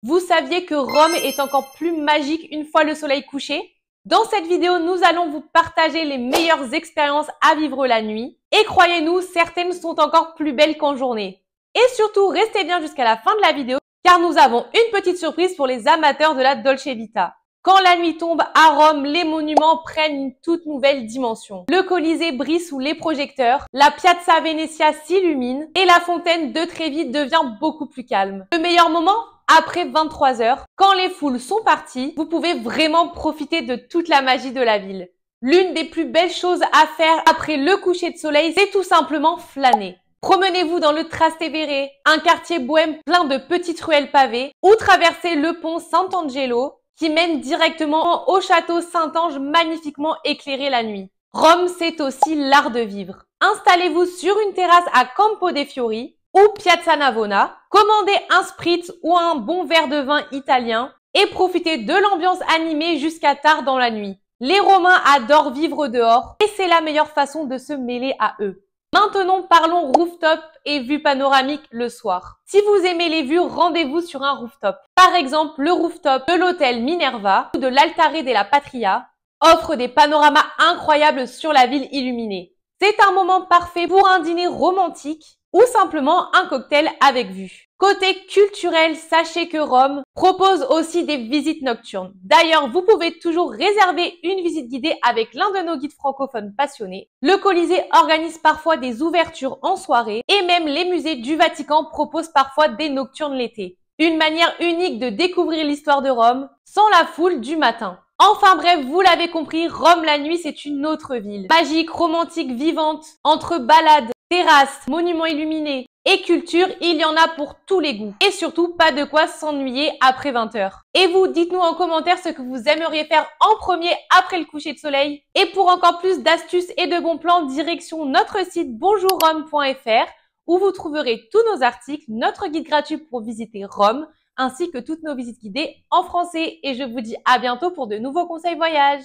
Vous saviez que Rome est encore plus magique une fois le soleil couché? Dans cette vidéo, nous allons vous partager les meilleures expériences à vivre la nuit. Et croyez-nous, certaines sont encore plus belles qu'en journée. Et surtout, restez bien jusqu'à la fin de la vidéo, car nous avons une petite surprise pour les amateurs de la Dolce Vita. Quand la nuit tombe à Rome, les monuments prennent une toute nouvelle dimension. Le Colisée brille sous les projecteurs, la Piazza Venezia s'illumine et la fontaine de Trévi devient beaucoup plus calme. Le meilleur moment? Après 23 h, quand les foules sont parties, vous pouvez vraiment profiter de toute la magie de la ville. L'une des plus belles choses à faire après le coucher de soleil, c'est tout simplement flâner. Promenez-vous dans le Trastevere, un quartier bohème plein de petites ruelles pavées, ou traversez le pont Sant'Angelo, qui mène directement au château Saint-Ange magnifiquement éclairé la nuit. Rome, c'est aussi l'art de vivre. Installez-vous sur une terrasse à Campo dei Fiori ou Piazza Navona, commandez un spritz ou un bon verre de vin italien et profitez de l'ambiance animée jusqu'à tard dans la nuit. Les Romains adorent vivre dehors et c'est la meilleure façon de se mêler à eux. Maintenant, parlons rooftop et vue panoramique le soir. Si vous aimez les vues, rendez-vous sur un rooftop. Par exemple, le rooftop de l'hôtel Minerva ou de l'Altare della Patria offre des panoramas incroyables sur la ville illuminée. C'est un moment parfait pour un dîner romantique ou simplement un cocktail avec vue. Côté culturel, sachez que Rome propose aussi des visites nocturnes. D'ailleurs, vous pouvez toujours réserver une visite guidée avec l'un de nos guides francophones passionnés. Le Colisée organise parfois des ouvertures en soirée et même les musées du Vatican proposent parfois des nocturnes l'été. Une manière unique de découvrir l'histoire de Rome sans la foule du matin. Enfin bref, vous l'avez compris, Rome la nuit, c'est une autre ville. Magique, romantique, vivante, entre balades, terrasses, monuments illuminés et culture, il y en a pour tous les goûts. Et surtout, pas de quoi s'ennuyer après 20 h. Et vous, dites-nous en commentaire ce que vous aimeriez faire en premier après le coucher de soleil. Et pour encore plus d'astuces et de bons plans, direction notre site bonjourrome.fr où vous trouverez tous nos articles, notre guide gratuit pour visiter Rome, ainsi que toutes nos visites guidées en français. Et je vous dis à bientôt pour de nouveaux conseils voyage.